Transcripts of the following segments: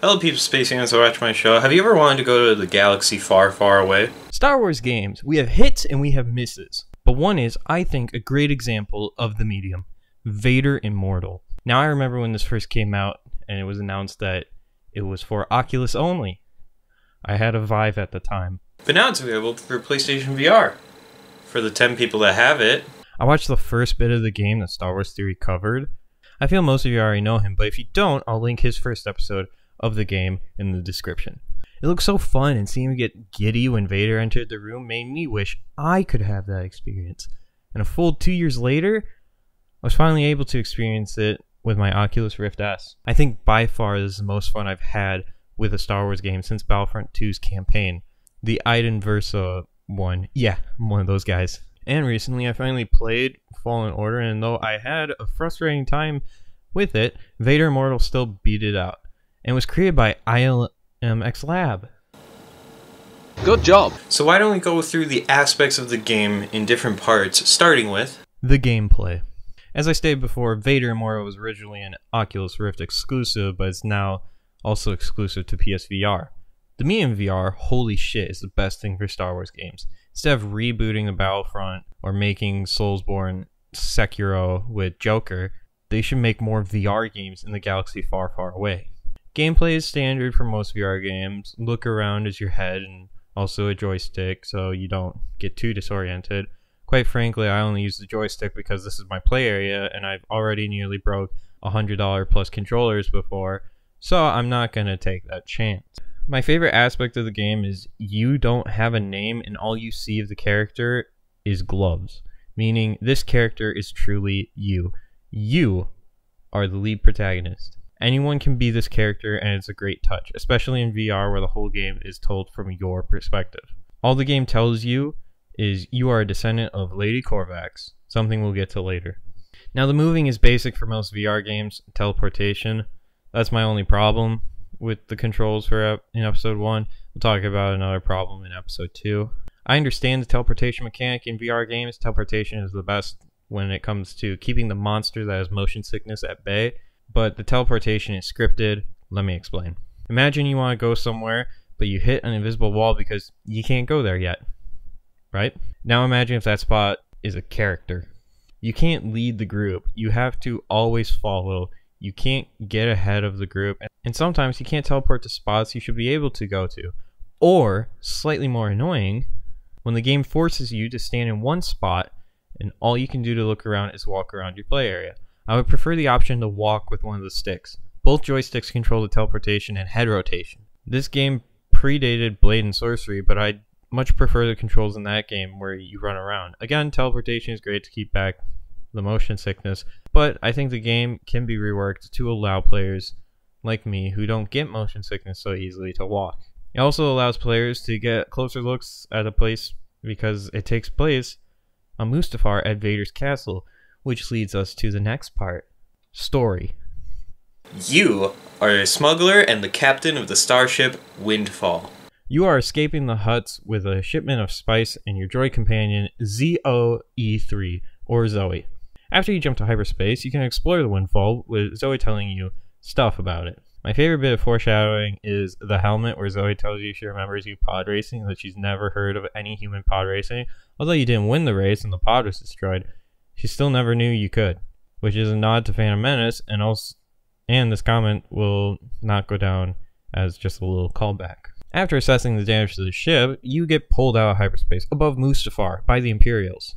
Hello people, space fans who watch my show. Have you ever wanted to go to the galaxy far, far away? Star Wars games, we have hits and we have misses. But one is, I think, a great example of the medium. Vader Immortal. Now I remember when this first came out and it was announced that it was for Oculus only. I had a Vive at the time. But now it's available for PlayStation VR. For the 10 people that have it. I watched the first bit of the game that Star Wars Theory covered. I feel most of you already know him, but if you don't, I'll link his first episode of the game in the description. It looked so fun, and seeing him get giddy when Vader entered the room made me wish I could have that experience. And a full 2 years later, I was finally able to experience it with my Oculus Rift S. I think by far this is the most fun I've had with a Star Wars game since Battlefront 2's campaign. The Iden Versa one. Yeah, I'm one of those guys. And recently I finally played Fallen Order, and though I had a frustrating time with it, Vader Immortal still beat it out. And was created by ILMxLAB. Good job! So why don't we go through the aspects of the game in different parts, starting with the gameplay. As I stated before, Vader Immortal was originally an Oculus Rift exclusive, but it's now also exclusive to PSVR. The medium VR, holy shit, is the best thing for Star Wars games. Instead of rebooting the Battlefront or making Soulsborne Sekiro with Joker, they should make more VR games in the galaxy far, far away. Gameplay is standard for most VR games. Look around is your head and also a joystick so you don't get too disoriented. Quite frankly, I only use the joystick because this is my play area and I've already nearly broke $100 plus controllers before, so I'm not going to take that chance. My favorite aspect of the game is you don't have a name and all you see of the character is gloves, meaning this character is truly you. You are the lead protagonist. Anyone can be this character and it's a great touch, especially in VR where the whole game is told from your perspective. All the game tells you is you are a descendant of Lady Corvax, something we'll get to later. Now the moving is basic for most VR games, teleportation. That's my only problem with the controls for in episode 1. We'll talk about another problem in episode 2. I understand the teleportation mechanic in VR games. Teleportation is the best when it comes to keeping the monster that has motion sickness at bay, but the teleportation is scripted. Let me explain. Imagine you want to go somewhere, but you hit an invisible wall because you can't go there yet, right? Now imagine if that spot is a character. You can't lead the group. You have to always follow. You can't get ahead of the group, and sometimes you can't teleport to spots you should be able to go to. Or, slightly more annoying, when the game forces you to stand in one spot and all you can do to look around is walk around your play area. I would prefer the option to walk with one of the sticks. Both joysticks control the teleportation and head rotation. This game predated Blade and Sorcery, but I much prefer the controls in that game where you run around. Again, teleportation is great to keep back the motion sickness, but I think the game can be reworked to allow players like me who don't get motion sickness so easily to walk. It also allows players to get closer looks at a place because it takes place on Mustafar at Vader's castle, which leads us to the next part. Story. You are a smuggler and the captain of the starship Windfall. You are escaping the Hutts with a shipment of spice and your droid companion ZOE3, or Zoe. After you jump to hyperspace, you can explore the Windfall with Zoe telling you stuff about it. My favorite bit of foreshadowing is the helmet where Zoe tells you she remembers you pod racing, that she's never heard of any human pod racing. Although you didn't win the race and the pod was destroyed, she still never knew you could, which is a nod to Phantom Menace, and this comment will not go down as just a little callback. After assessing the damage to the ship, you get pulled out of hyperspace above Mustafar by the Imperials.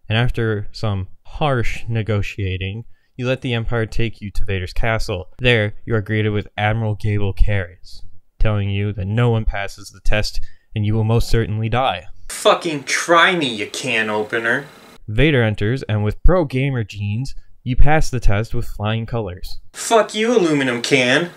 And after some harsh negotiating, you let the Empire take you to Vader's castle. There, you are greeted with Admiral Gable Carys, telling you that no one passes the test and you will most certainly die. Fucking try me, you can opener. Vader enters, and with pro gamer genes, you pass the test with flying colors. Fuck you, aluminum can.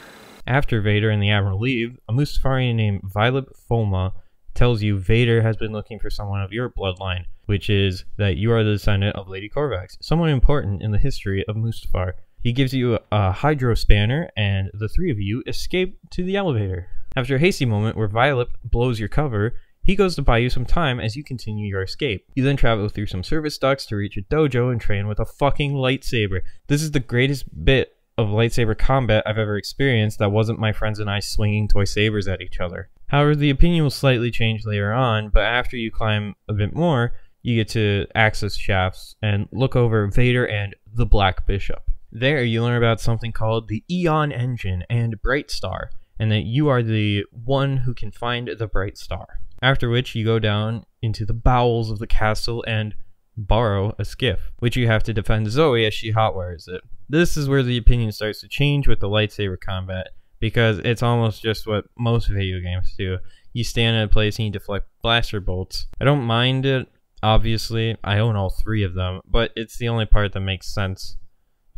After Vader and the Admiral leave, a Mustafarian named Violet Fulma tells you Vader has been looking for someone of your bloodline, which is that you are the descendant of Lady Corvax, someone important in the history of Mustafar. He gives you a hydro spanner, and the three of you escape to the elevator. After a hasty moment where Violet blows your cover, he goes to buy you some time as you continue your escape. You then travel through some service ducts to reach a dojo and train with a fucking lightsaber. This is the greatest bit of lightsaber combat I've ever experienced that wasn't my friends and I swinging toy sabers at each other. However, the opinion will slightly change later on, but after you climb a bit more, you get to access shafts and look over Vader and the Black Bishop. There, you learn about something called the Eon Engine and Bright Star, and that you are the one who can find the Bright Star. After which, you go down into the bowels of the castle and borrow a skiff, which you have to defend Zoe as she hotwires it. This is where the opinion starts to change with the lightsaber combat, because it's almost just what most video games do. You stand in a place and you deflect blaster bolts. I don't mind it, obviously. I own all 3 of them, but it's the only part that makes sense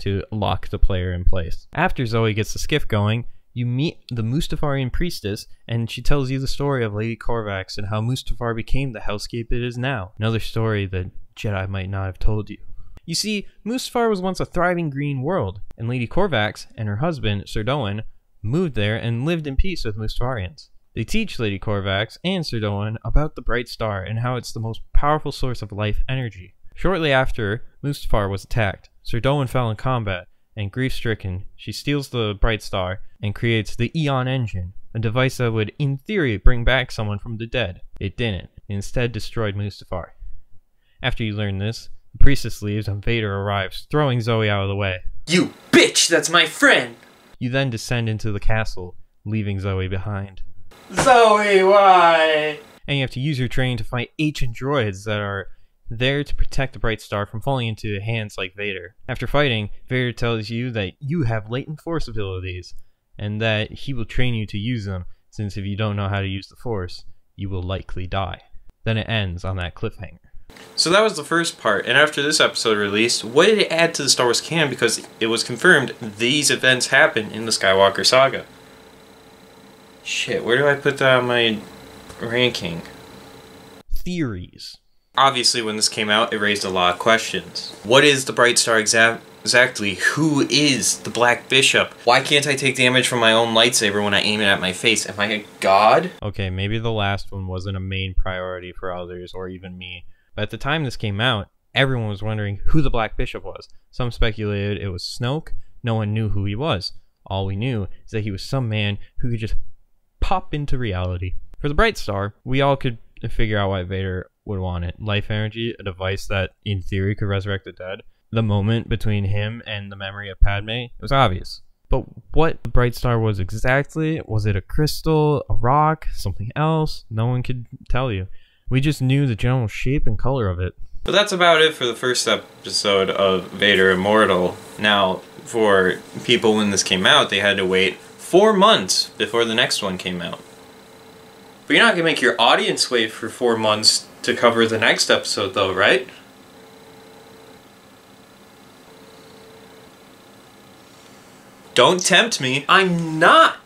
to lock the player in place. After Zoe gets the skiff going, you meet the Mustafarian priestess, and she tells you the story of Lady Corvax and how Mustafar became the hellscape it is now. Another story that Jedi might not have told you. You see, Mustafar was once a thriving green world, and Lady Corvax and her husband, Sir Doan, moved there and lived in peace with Mustafarians. They teach Lady Corvax and Sir Doan about the Bright Star and how it's the most powerful source of life energy. Shortly after Mustafar was attacked, Sir Doan fell in combat, and grief-stricken, she steals the Bright Star and creates the Eon Engine, a device that would, in theory, bring back someone from the dead. It didn't. It instead destroyed Mustafar. After you learn this, the priestess leaves and Vader arrives, throwing Zoe out of the way. You bitch, that's my friend! You then descend into the castle, leaving Zoe behind. Zoe, why? And you have to use your training to fight ancient droids that are there to protect the Bright Star from falling into hands like Vader. After fighting, Vader tells you that you have latent force abilities, and that he will train you to use them, since if you don't know how to use the force, you will likely die. Then it ends on that cliffhanger. So that was the first part, and after this episode released, what did it add to the Star Wars canon? Because it was confirmed these events happen in the Skywalker saga. Shit, where do I put that on my ranking? Theories. Obviously, when this came out, it raised a lot of questions. What is the Bright Star exactly? Who is the Black Bishop? Why can't I take damage from my own lightsaber when I aim it at my face? Am I a god? Okay, maybe the last one wasn't a main priority for others, or even me. But at the time this came out, everyone was wondering who the Black Bishop was. Some speculated it was Snoke. No one knew who he was. All we knew is that he was some man who could just pop into reality. For the Bright Star, we all could figure out why Vader would want it. Life energy, a device that in theory could resurrect the dead. The moment between him and the memory of Padme, it was obvious. But what the Bright Star was exactly, was it a crystal, a rock, something else? No one could tell you. We just knew the general shape and color of it. But that's about it for the first episode of Vader Immortal. Now, for people when this came out, they had to wait 4 months before the next one came out. But you're not going to make your audience wait for 4 months to cover the next episode though, right? Don't tempt me. I'm not!